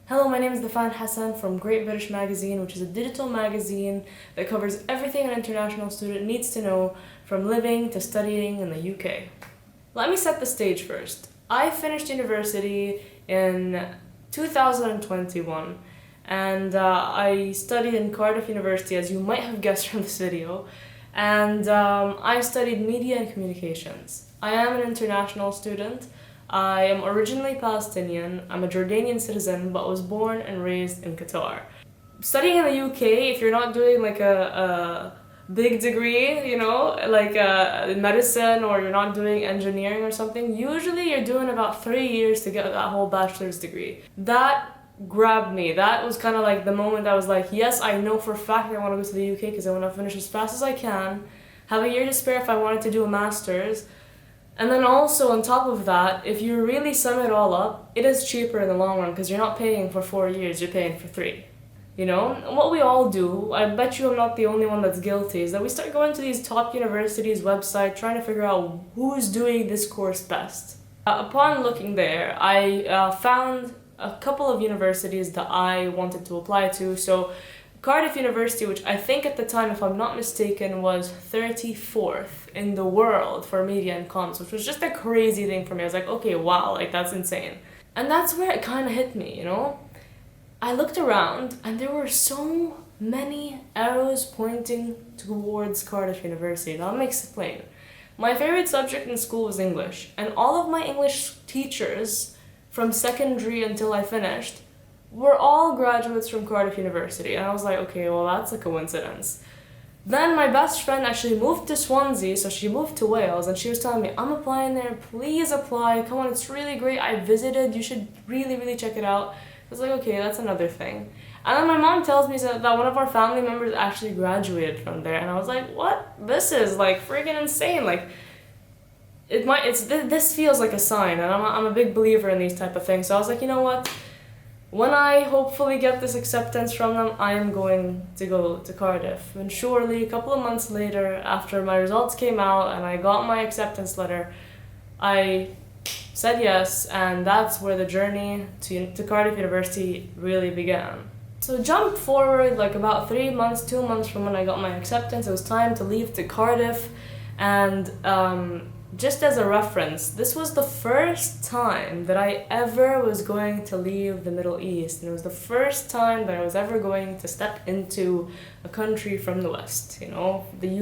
Hello, my name is Dafan Hassan from Great British Magazine, which is a digital magazine that covers everything an international student needs to know from living to studying in the UK. Let me set the stage first. I finished university in 2021 and I studied in Cardiff University, as you might have guessed from this video, and I studied media and communications. I am an international student. I am originally Palestinian, I'm a Jordanian citizen, but was born and raised in Qatar. Studying in the UK, if you're not doing like a big degree, like medicine, or you're not doing engineering or something, usually you're doing about 3 years to get that whole bachelor's degree. That grabbed me. That was kind of like the moment I was like, yes, I know for a fact I want to go to the UK because I want to finish as fast as I can, have a year to spare if I wanted to do a master's. And then also on top of that, if you really sum it all up, it is cheaper in the long run because you're not paying for 4 years, you're paying for 3. And what we all do, I bet you I'm not the only one that's guilty, is that we start going to these top universities' website trying to figure out who's doing this course best. Upon looking there, I found a couple of universities that I wanted to apply to. So Cardiff University, which I think at the time, if I'm not mistaken, was 34th in the world for media and comms, which was just a crazy thing for me. I was like, okay, wow, like that's insane. And that's where it kind of hit me, I looked around and there were so many arrows pointing towards Cardiff University. Now let me explain. My favorite subject in school was English, and all of my English teachers from secondary until I finished were all graduates from Cardiff University. And I was like, okay, well, that's a coincidence. Then my best friend actually moved to Swansea, so she moved to Wales, and she was telling me, I'm applying there, please apply, come on, it's really great, I visited, you should really, really check it out. I was like, okay, that's another thing. And then my mom tells me that one of our family members actually graduated from there, and I was like, what? This is like freaking insane. Like, this feels like a sign, and I'm a big believer in these type of things. So I was like, you know what? When I hopefully get this acceptance from them, I am going to go to Cardiff. And surely, a couple of months later, after my results came out and I got my acceptance letter, I said yes, and that's where the journey to Cardiff University really began. So jump forward like about 2 months from when I got my acceptance, it was time to leave to Cardiff, and just as a reference, this was the first time that I ever was going to leave the Middle East, and it was the first time that I was ever going to step into a country from the West, the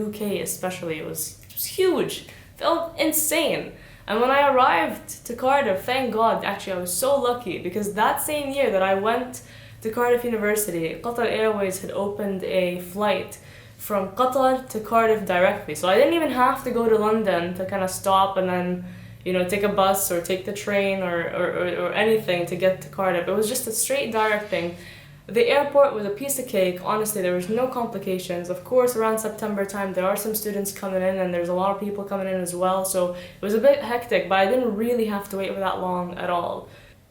UK especially. It was huge, felt insane. And when I arrived to Cardiff, thank God, actually I was so lucky, because that same year that I went to Cardiff University, Qatar Airways had opened a flight from Qatar to Cardiff directly. So I didn't even have to go to London to kind of stop and then, take a bus or take the train or anything to get to Cardiff. It was just a straight direct thing. The airport was a piece of cake. Honestly, there was no complications. Of course, around September time, there are some students coming in and there's a lot of people coming in as well. So it was a bit hectic, but I didn't really have to wait for that long at all.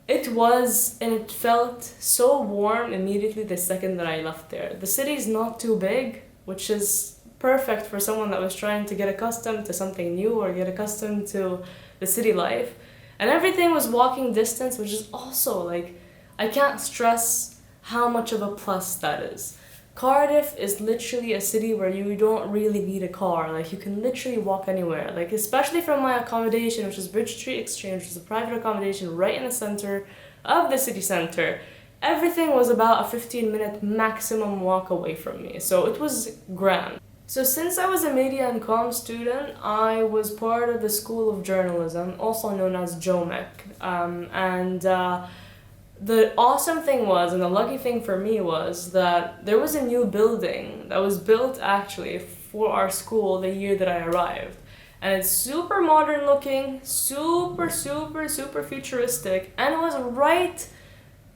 It was, and it felt so warm immediately the second that I left there. The city's not too big, which is perfect for someone that was trying to get accustomed to something new or get accustomed to the city life. And everything was walking distance, which is also I can't stress how much of a plus that is. Cardiff is literally a city where you don't really need a car. You can literally walk anywhere. Especially from my accommodation, which is Bridge Street Exchange, which is a private accommodation right in the center of the city center. Everything was about a 15-minute maximum walk away from me, so it was grand. So since I was a media and comms student, I was part of the School of Journalism, also known as JOMEC. The awesome thing was, and the lucky thing for me was, that there was a new building that was built actually for our school the year that I arrived. And it's super modern looking, super, super, super futuristic, and it was right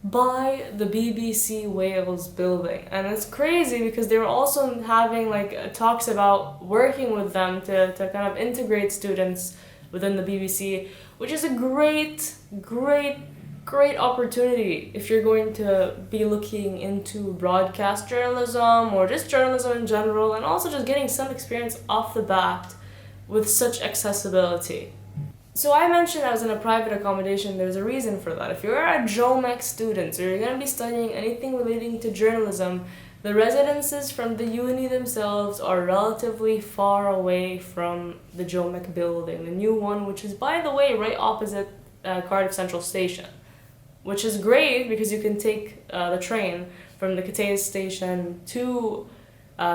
by the BBC Wales building. And it's crazy because they were also having talks about working with them to kind of integrate students within the BBC, which is a great opportunity if you're going to be looking into broadcast journalism or just journalism in general, and also just getting some experience off the bat with such accessibility. So I mentioned I was in a private accommodation. There's a reason for that. If you're a GeoMech student or you're going to be studying anything relating to journalism, the residences from the uni themselves are relatively far away from the GeoMech building, the new one, which is, by the way, right opposite Cardiff Central Station, which is great because you can take the train from the Cathays station to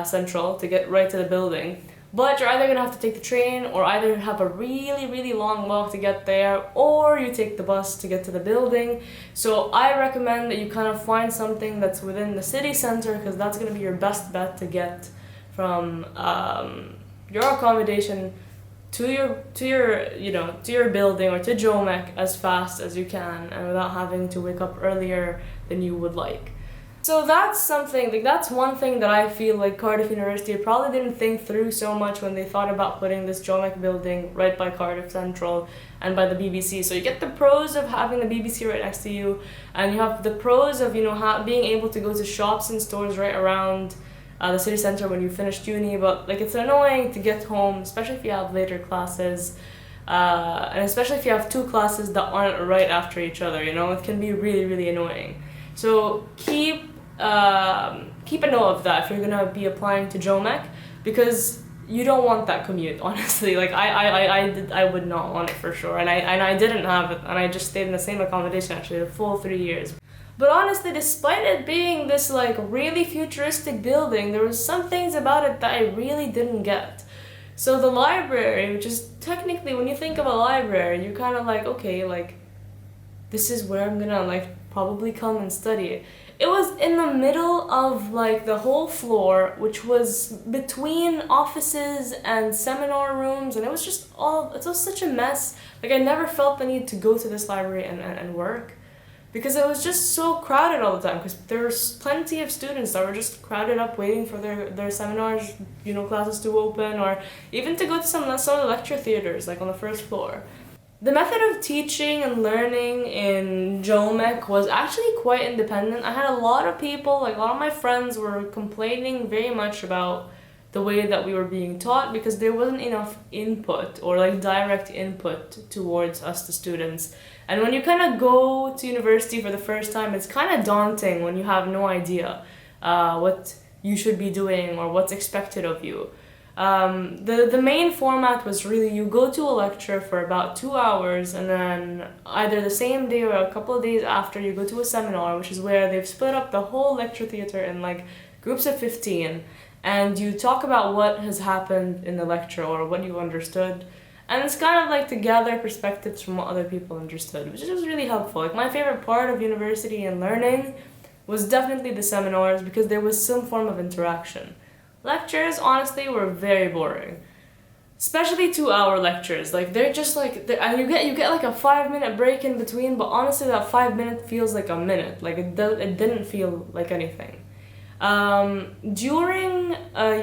Central to get right to the building. But you're either gonna have to take the train or either have a really, really long walk to get there, or you take the bus to get to the building. So I recommend that you kind of find something that's within the city center, because that's gonna be your best bet to get from your accommodation to your building or to GeoMech as fast as you can, and without having to wake up earlier than you would like. So that's one thing that I feel like Cardiff University probably didn't think through so much when they thought about putting this GeoMech building right by Cardiff Central and by the BBC. So you get the pros of having the BBC right next to you, and you have the pros of being able to go to shops and stores right around the city center when you finished uni. But it's annoying to get home, especially if you have later classes, and especially if you have two classes that aren't right after each other. It can be really, really annoying. So keep a note of that if you're gonna be applying to GeoMech, because you don't want that commute, honestly. I would not want it for sure, and I didn't have it, and I just stayed in the same accommodation actually the full 3 years. But honestly, despite it being this really futuristic building, there was some things about it that I really didn't get. So the library, which is technically, when you think of a library, you're kind of okay, this is where I'm gonna probably come and study. It was in the middle of the whole floor, which was between offices and seminar rooms, and it was such a mess. I never felt the need to go to this library and work, because it was just so crowded all the time, because there was plenty of students that were just crowded up waiting for their seminars, classes to open, or even to go to some of the lecture theaters on the first floor. The method of teaching and learning in GeoMech was actually quite independent. I had a lot of people, a lot of my friends were complaining very much about the way that we were being taught, because there wasn't enough input or direct input towards us, the students. And when you kind of go to university for the first time, it's kind of daunting when you have no idea what you should be doing or what's expected of you. The main format was really, you go to a lecture for about 2 hours, and then either the same day or a couple of days after, you go to a seminar, which is where they've split up the whole lecture theater in groups of 15, and you talk about what has happened in the lecture or what you understood. And it's kind of to gather perspectives from what other people understood, which was really helpful. My favorite part of university and learning was definitely the seminars, because there was some form of interaction. Lectures, honestly, were very boring. Especially 2-hour lectures. They're just and you get a 5-minute break in between, but honestly that 5 minutes feels like a minute. It didn't feel like anything. During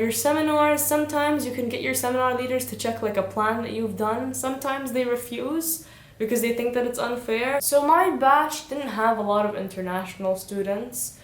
your seminars, sometimes you can get your seminar leaders to check a plan that you've done. Sometimes they refuse because they think that it's unfair. So my batch didn't have a lot of international students.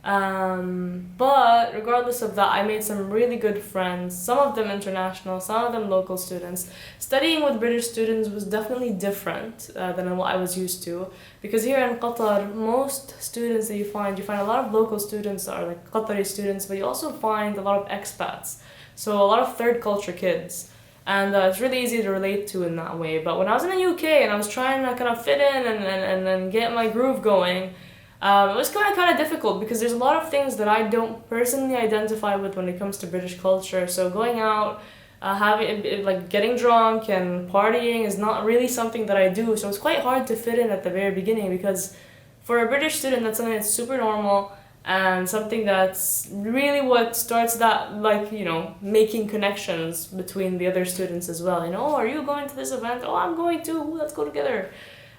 But regardless of that, I made some really good friends, some of them international, some of them local students. Studying with British students was definitely different than what I was used to, because here in Qatar, most students that you find a lot of local students that are Qatari students, but you also find a lot of expats, so a lot of third culture kids. And it's really easy to relate to in that way. But when I was in the UK and I was trying to kind of fit in and get my groove going, it was kind of difficult, because there's a lot of things that I don't personally identify with when it comes to British culture. So going out, getting drunk and partying is not really something that I do. So it's quite hard to fit in at the very beginning, because for a British student, that's something that's super normal and something that's really what starts that, making connections between the other students as well. Oh, are you going to this event? Oh, I'm going too. Let's go together.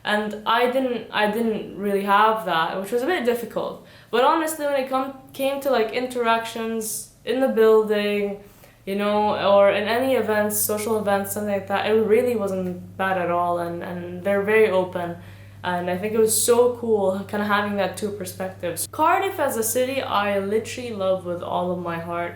And I didn't really have that, which was a bit difficult. But honestly, when it came to interactions in the building, or in any events, social events, something like that, it really wasn't bad at all, and they're very open. And I think it was so cool kind of having that two perspectives. Cardiff as a city, I literally love with all of my heart.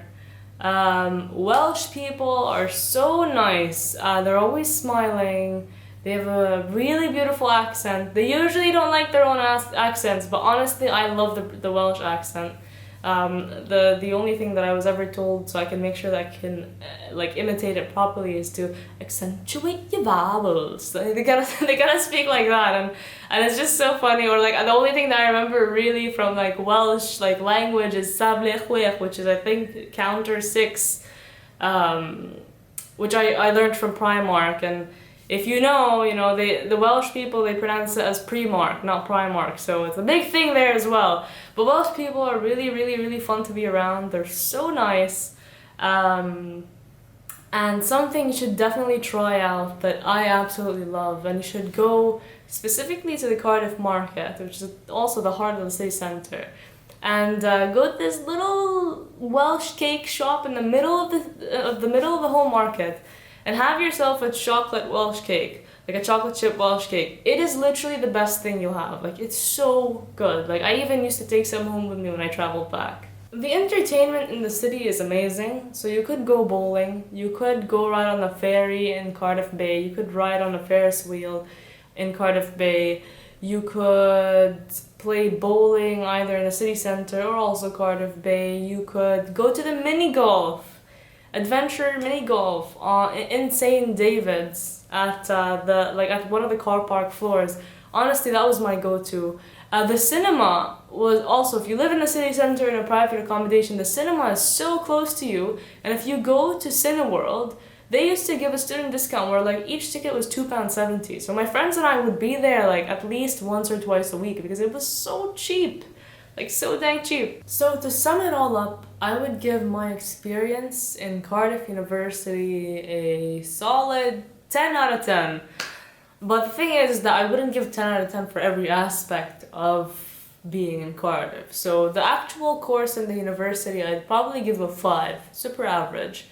Welsh people are so nice. They're always smiling. They have a really beautiful accent. They usually don't like their own accents, but honestly, I love the Welsh accent. The only thing that I was ever told so I can make sure that I can like imitate it properly is to accentuate your vowels. They gotta speak like that, and it's just so funny. Or like the only thing that I remember really from like Welsh like language is sable chwech, which is I think counter 6, which I learned from Primark. And if you know, the Welsh people, they pronounce it as Primark, not Primark, so it's a big thing there as well. But Welsh people are really, really, really fun to be around. They're so nice. And something you should definitely try out that I absolutely love, and you should go specifically to the Cardiff Market, which is also the heart of the city centre. And go to this little Welsh cake shop in the middle of the whole market, and have yourself a chocolate Welsh cake, like a chocolate chip Welsh cake. It is literally the best thing you'll have. Like, it's so good. Like, I even used to take some home with me when I traveled back. The entertainment in the city is amazing. So you could go bowling, you could go ride on the ferry in Cardiff Bay, you could ride on a Ferris wheel in Cardiff Bay, you could play bowling either in the city centre or also Cardiff Bay, you could go to the mini golf. Adventure mini golf in St. David's at at one of the car park floors. Honestly, that was my go-to. The cinema was also, if you live in the city centre in a private accommodation, the cinema is so close to you. And if you go to Cineworld, they used to give a student discount where like each ticket was £2.70. So my friends and I would be there like at least once or twice a week because it was so cheap. Like, so dang cheap. So to sum it all up, I would give my experience in Cardiff University a solid 10 out of 10. But the thing is that I wouldn't give 10 out of 10 for every aspect of being in Cardiff. So the actual course in the university, I'd probably give a 5, super average.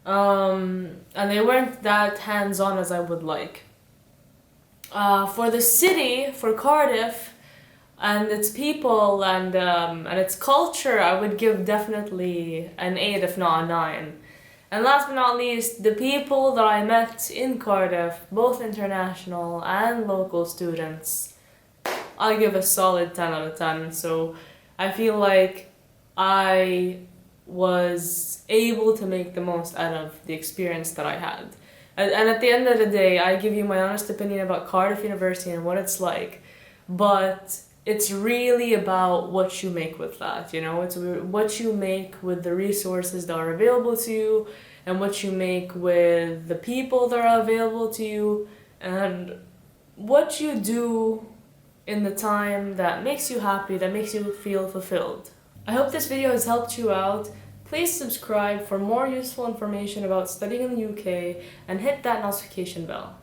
And they weren't that hands-on as I would like. For the city, for Cardiff, and its people and its culture, I would give definitely an 8, if not a 9. And last but not least, the people that I met in Cardiff, both international and local students, I give a solid 10 out of 10. So I feel like I was able to make the most out of the experience that I had. And at the end of the day, I give you my honest opinion about Cardiff University and what it's like. But it's really about what you make with that, It's what you make with the resources that are available to you, and what you make with the people that are available to you, and what you do in the time that makes you happy, that makes you feel fulfilled. I hope this video has helped you out. Please subscribe for more useful information about studying in the UK, and hit that notification bell.